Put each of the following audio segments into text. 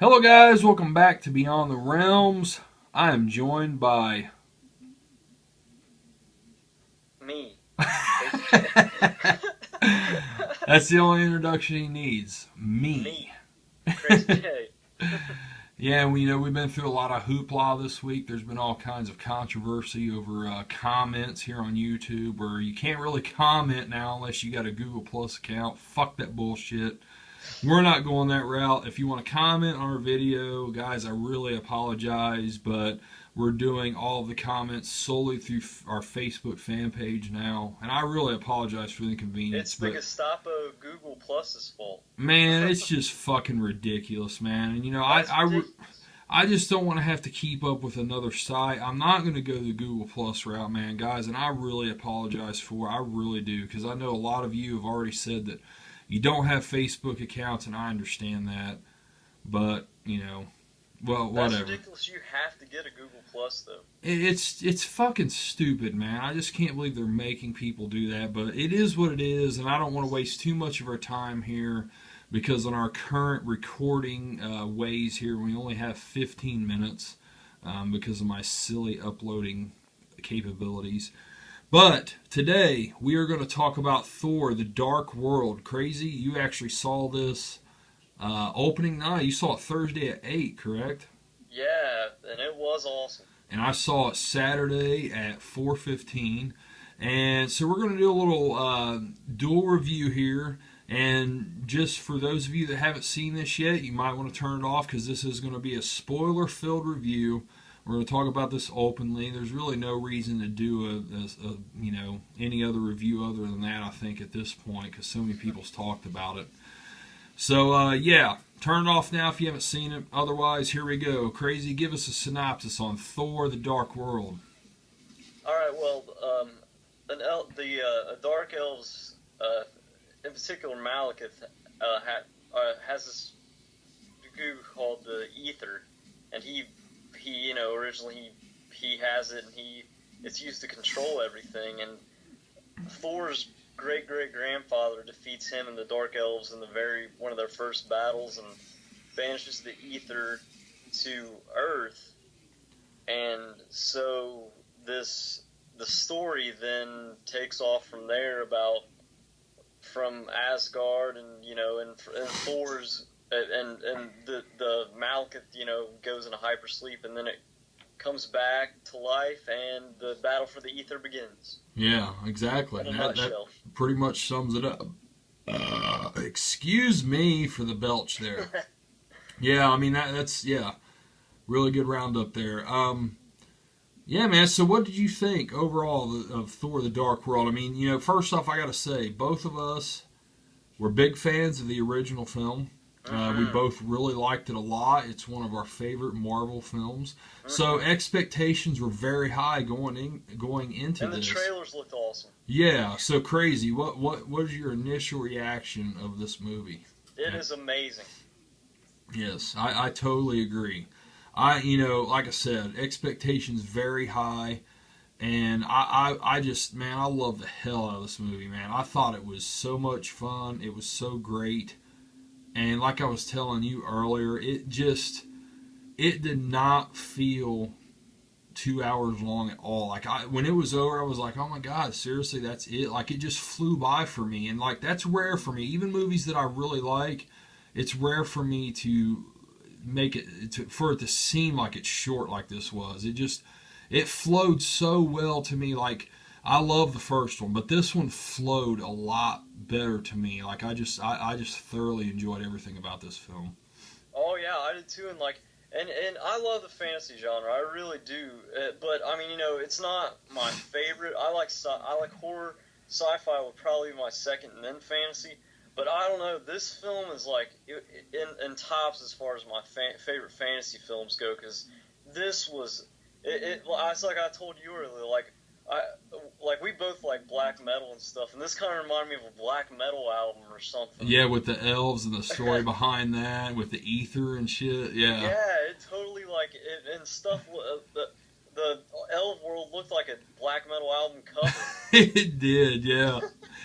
Hello, guys. Welcome back to Beyond the Realms. I am joined by. Me. That's the only introduction he needs. Me. Me. Crazy J. Yeah, we've been through a lot of hoopla this week. There's been all kinds of controversy over comments here on YouTube, where you can't really comment now unless you got a Google Plus account. Fuck that bullshit. We're not going that route. If you want to comment on our video, guys, I really apologize, but we're doing all of the comments solely through our Facebook fan page now, and I really apologize for the inconvenience. It's the Gestapo Google Plus's fault. Man, it's just fucking ridiculous, man. And I just don't want to have to keep up with another site. I'm not going to go the Google Plus route, man, guys, and I really apologize for it. I really do, because I know a lot of you have already said that you don't have Facebook accounts, and I understand that. But, well, whatever. That's ridiculous. You have to get a Google Plus, though. It's fucking stupid, man. I just can't believe they're making people do that. But it is what it is, and I don't want to waste too much of our time here, because on our current recording ways here, we only have 15 minutes because of my silly uploading capabilities. But today we are going to talk about Thor: The Dark World. Krazy, you actually saw this opening night. You saw it Thursday at 8, correct? Yeah, and it was awesome. And I saw it Saturday at 4:15. And so we're going to do a little dual review here. And just for those of you that haven't seen this yet, you might want to turn it off, because this is going to be a spoiler-filled review. We're going to talk about this openly. There's really no reason to do any other review other than that, I think, at this point, because so many people's talked about it. So, yeah, turn it off now if you haven't seen it. Otherwise, here we go. Krazy, give us a synopsis on Thor: The Dark World. All right, well, the Dark Elves, in particular Malekith, has this goo called the Ether, and he originally he has it, and it's used to control everything. And Thor's great grandfather defeats him and the Dark Elves in one of their first battles, and banishes the Ether to Earth. And so the story then takes off from there, from Asgard, and Thor's. And the Malekith, goes into hypersleep, and then it comes back to life, and the battle for the Ether begins. Yeah, exactly. That pretty much sums it up. Excuse me for the belch there. Yeah, I mean that's really good roundup there. Yeah, man. So, what did you think overall of Thor: The Dark World? I mean, first off, I got to say, both of us were big fans of the original film. We both really liked it a lot. It's one of our favorite Marvel films. So expectations were very high going into this. And the trailers looked awesome. Yeah. So Krazy, what was your initial reaction of this movie? It is amazing. Yes, I totally agree. Like I said, expectations very high. And I just, man, I love the hell out of this movie, man. I thought it was so much fun. It was so great. And like I was telling you earlier, it did not feel 2 hours long at all. Like when it was over, I was like, oh my God, seriously, that's it? Like it just flew by for me. And like that's rare for me. Even movies that I really like, it's rare for me to make it, for it to seem like it's short like this was. It flowed so well to me. Like I love the first one, but this one flowed a lot better to me. Like I just thoroughly enjoyed everything about this film. Oh yeah, I did too. And and I love the fantasy genre. I really do. But I mean, it's not my favorite. I like horror. Sci-fi would probably be my second, and then fantasy. But I don't know. This film is in tops as far as my favorite fantasy films go, because this was it's like I told you earlier. We both like black metal and stuff, and this kind of reminded me of a black metal album or something. Yeah, with the elves and the story behind that, with the ether and shit. Yeah. Yeah, it totally and stuff. The elf world looked like a black metal album cover. It did, yeah.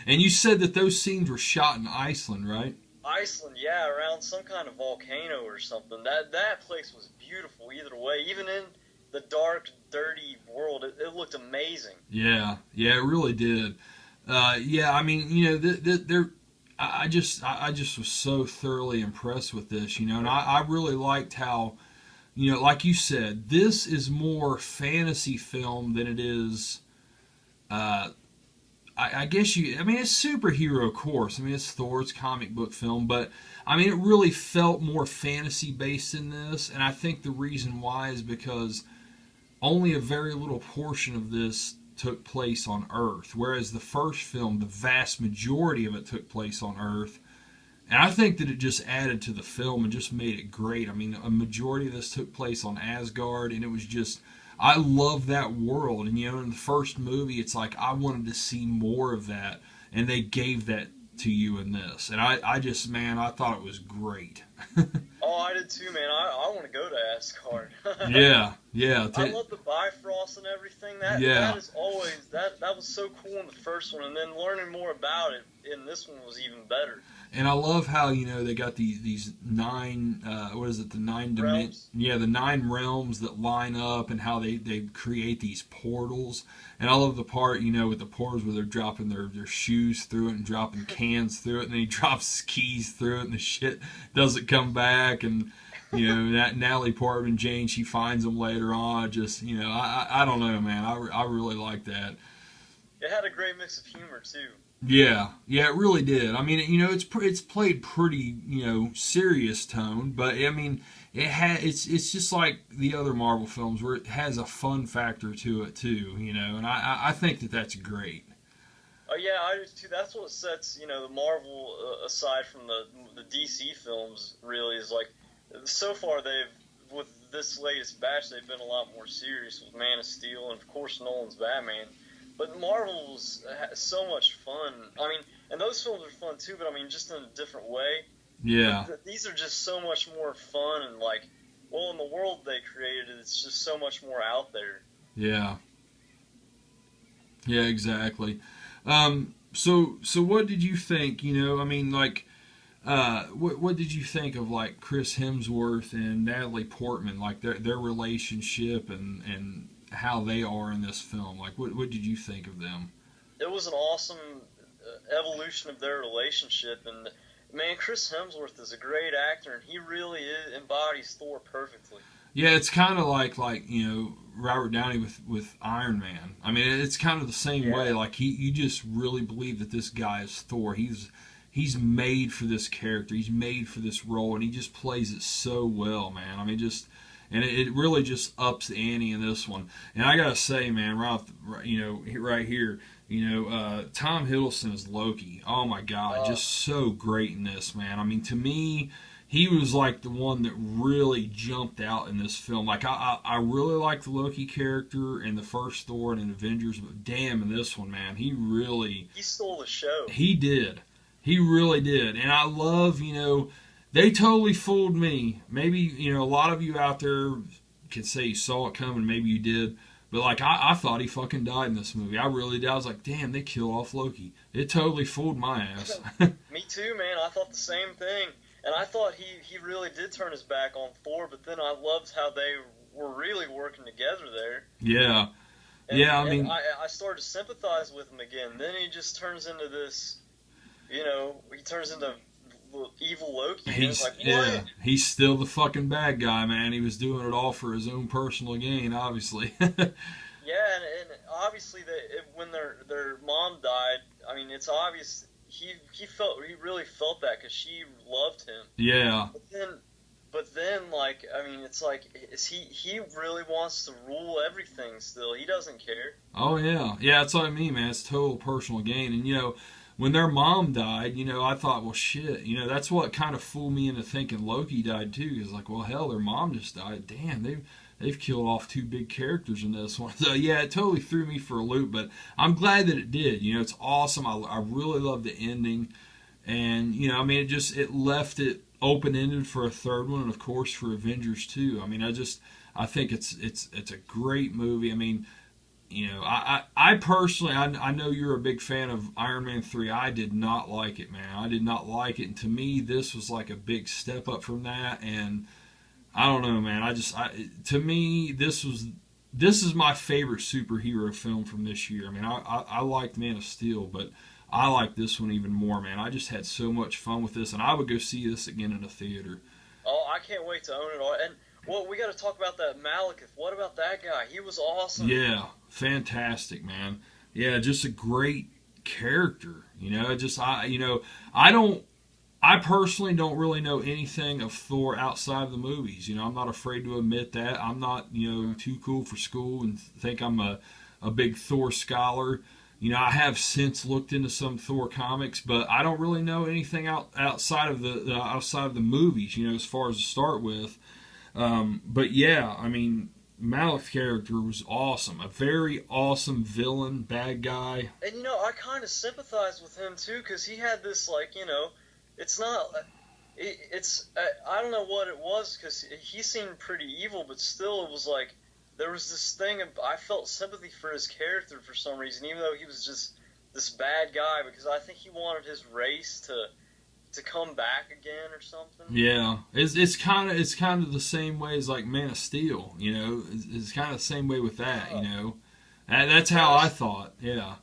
And you said that those scenes were shot in Iceland, right? Iceland, yeah, around some kind of volcano or something. That place was beautiful either way. Even in the dark, dirty world, it looked amazing. Yeah, yeah, it really did. Yeah, I mean, they're. I just was so thoroughly impressed with this, and I really liked how, like you said, this is more fantasy film than it is. Uh, I guess I mean, it's superhero, of course. I mean, it's Thor's comic book film, but I mean, it really felt more fantasy based in this, and I think the reason why is because only a very little portion of this took place on Earth, whereas the first film, the vast majority of it took place on Earth. And I think that it just added to the film and just made it great. I mean, a majority of this took place on Asgard, and it was just, I love that world. And, in the first movie, it's like I wanted to see more of that, and they gave that to you in this. And I just, man, I thought it was great. Oh, I did too, man. I want to go to Asgard. Yeah, yeah. I love the Bifrost and everything. That is always that was so cool in the first one, and then learning more about it in this one was even better. And I love how they got these nine what is it, the nine dimensions, the 9 realms that line up, and how they create these portals. And I love the part with the portals where they're dropping their shoes through it and dropping cans through it, and then he drops his keys through it, and the shit doesn't come back. And that Natalie Portman, Jane, she finds them later on. Just I don't know, man. I really like that. It had a great mix of humor too. Yeah, it really did. I mean, it's played pretty, serious tone, but I mean, it's just like the other Marvel films where it has a fun factor to it too, and I think that that's great. Oh yeah, I do too. That's what sets the Marvel aside from the DC films. Really, is like so far with this latest batch they've been a lot more serious with Man of Steel and of course Nolan's Batman. But Marvel's so much fun. I mean, and those films are fun too, but I mean, just in a different way. Yeah. These are just so much more fun, and in the world they created, it's just so much more out there. Yeah. Yeah, exactly. So what did you think? I mean, what did you think of Chris Hemsworth and Natalie Portman, their relationship and how they are in this film? What did you think of them? It was an awesome evolution of their relationship, and man, Chris Hemsworth is a great actor, and he really embodies Thor perfectly. Yeah, it's kind of like Robert Downey with Iron Man. I mean, it's kind of the same way. You just really believe that this guy is Thor. He's made for this character. He's made for this role, and he just plays it so well, man. I mean, and it really just ups the ante in this one. And I gotta say, man, right here, Tom Hiddleston is Loki. Oh my God, just so great in this, man. I mean, to me, he was the one that really jumped out in this film. I really liked the Loki character in the first Thor and in Avengers, but damn, in this one, man, he stole the show. He did. He really did. And I love, they totally fooled me. Maybe, a lot of you out there can say you saw it coming. Maybe you did. But, I thought he fucking died in this movie. I really did. I was like, damn, they killed off Loki. It totally fooled my ass. Me too, man. I thought the same thing. And I thought he really did turn his back on Thor, but then I loved how they were really working together there. Yeah. I started to sympathize with him again. Then he just turns into this, he turns into evil Loki. He's still the fucking bad guy, man. He was doing it all for his own personal gain, obviously. Yeah, and obviously when their mom died, I mean, it's obvious he really felt that because she loved him. Yeah. But then, I mean, it's he really wants to rule everything still. He doesn't care. Oh, yeah. Yeah, that's what I mean, man. It's total personal gain. And, when their mom died, I thought, well, shit. That's what kind of fooled me into thinking Loki died, too. Because, well, hell, their mom just died. Damn, they've killed off 2 big characters in this one. So, yeah, it totally threw me for a loop. But I'm glad that it did. It's awesome. I really love the ending. And, I mean, it left it open-ended for a third one, and of course for Avengers 2. I mean, I think it's a great movie. I mean, I personally, I know you're a big fan of Iron Man 3. I did not like it, man. I did not like it. And to me, this was like a big step up from that. And I don't know, man. To me, this is my favorite superhero film from this year. I mean, I liked Man of Steel, but I like this one even more, man. I just had so much fun with this, and I would go see this again in a theater. Oh, I can't wait to own it all. And well, we got to talk about that Malekith. What about that guy? He was awesome. Yeah, fantastic, man. Yeah, just a great character. I personally don't really know anything of Thor outside of the movies. I'm not afraid to admit that. I'm not, too cool for school and think I'm a big Thor scholar. I have since looked into some Thor comics, but I don't really know anything outside of the movies. As far as to start with. But yeah, I mean, Malek's character was awesome. A very awesome villain, bad guy. And I kind of sympathize with him too, because he had this it's not. I don't know what it was, because he seemed pretty evil, but still, it was like there was this thing. I felt sympathy for his character for some reason, even though he was just this bad guy, because I think he wanted his race to come back again or something. Yeah, it's kind of the same way as like Man of Steel. It's kind of the same way with that. That's how I thought. Yeah.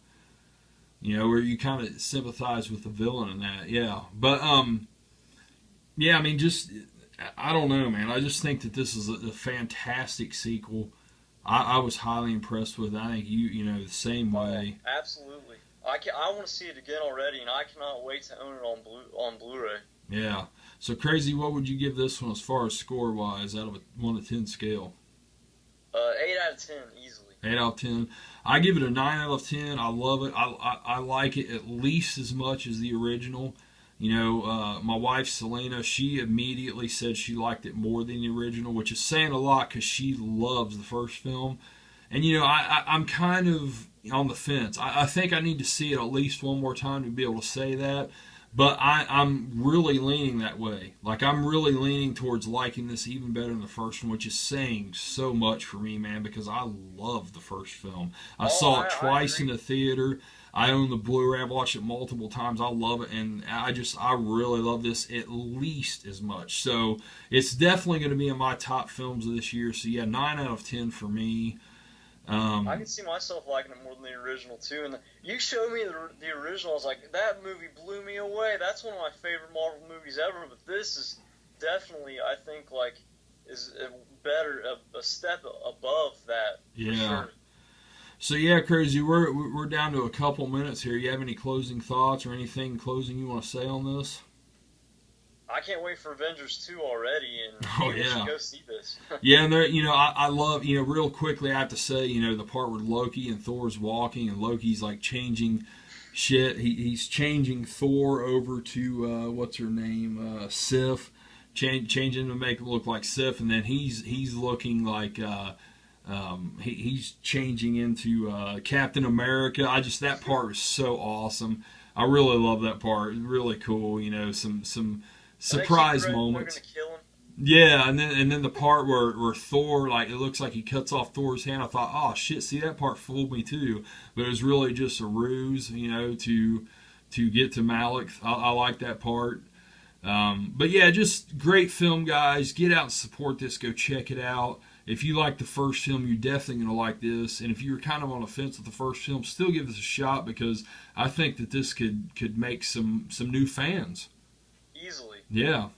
Where you kind of sympathize with the villain in that. Yeah, but yeah, I mean, I don't know, man. I just think that this is a fantastic sequel. I was highly impressed with it. I think the same way. Absolutely. I want to see it again already, and I cannot wait to own it on Blu-ray. Yeah. So, Krazy, what would you give this one as far as score-wise out of a 1 to 10 scale? 8 out of 10, easily. 8 out of 10. I give it a 9 out of 10. I love it. I like it at least as much as the original. My wife, Selena, she immediately said she liked it more than the original, which is saying a lot because she loves the first film. And, I'm kind of on the fence. I think I need to see it at least one more time to be able to say that. But I'm really leaning that way. Like, I'm really leaning towards liking this even better than the first one, which is saying so much for me, man, because I love the first film. I saw it twice in the theater. I own the Blu-ray. I've watched it multiple times. I love it, and I really love this at least as much. So it's definitely going to be in my top films of this year. So yeah, 9 out of 10 for me. I can see myself liking it more than the original too. And you showed me the original. I was like, that movie blew me away. That's one of my favorite Marvel movies ever. But this is definitely, I think, is a step above that. Yeah. Sure. So yeah, Krazy, we're down to a couple minutes here. You have any closing thoughts or anything closing you want to say on this? I can't wait for Avengers 2 already, and we should go see this. Yeah, and there, I love, real quickly, I have to say, the part where Loki and Thor's walking, and Loki's like changing shit. He's changing Thor over to what's her name, Sif, changing to make him look like Sif, and then he's looking like he's changing into Captain America. That part was so awesome. I really love that part. Really cool. Some surprise moments. Yeah, and then the part where Thor, like, it looks like he cuts off Thor's hand. I thought, oh shit, see, that part fooled me too. But it was really just a ruse, to get to Malek. I like that part. But yeah, just great film, guys. Get out and support this. Go check it out. If you like the first film, you're definitely going to like this. And if you're kind of on the fence with the first film, still give this a shot, because I think that this could make some new fans. Easily. Yeah.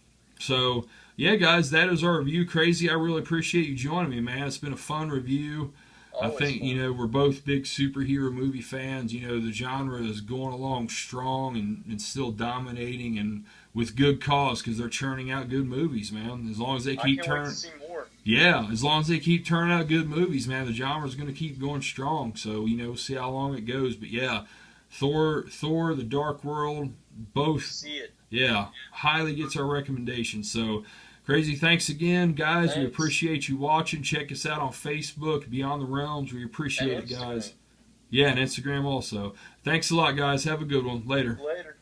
So, yeah, guys, that is our review. Krazy, I really appreciate you joining me, man. It's been a fun review. Always I think, fun. We're both big superhero movie fans. The genre is going along strong and still dominating, and with good cause, because they're churning out good movies, man. As long as they keep turning... wait to see more. Yeah, as long as they keep turning out good movies, man, the genre is going to keep going strong. So, we'll see how long it goes. But, yeah, Thor, The Dark World, both... See it. Yeah, highly gets our recommendation. So, Krazy, thanks again, guys. Thanks. We appreciate you watching. Check us out on Facebook, Beyond the Realms. We appreciate it, guys. Yeah, and Instagram also. Thanks a lot, guys. Have a good one. Later. Later.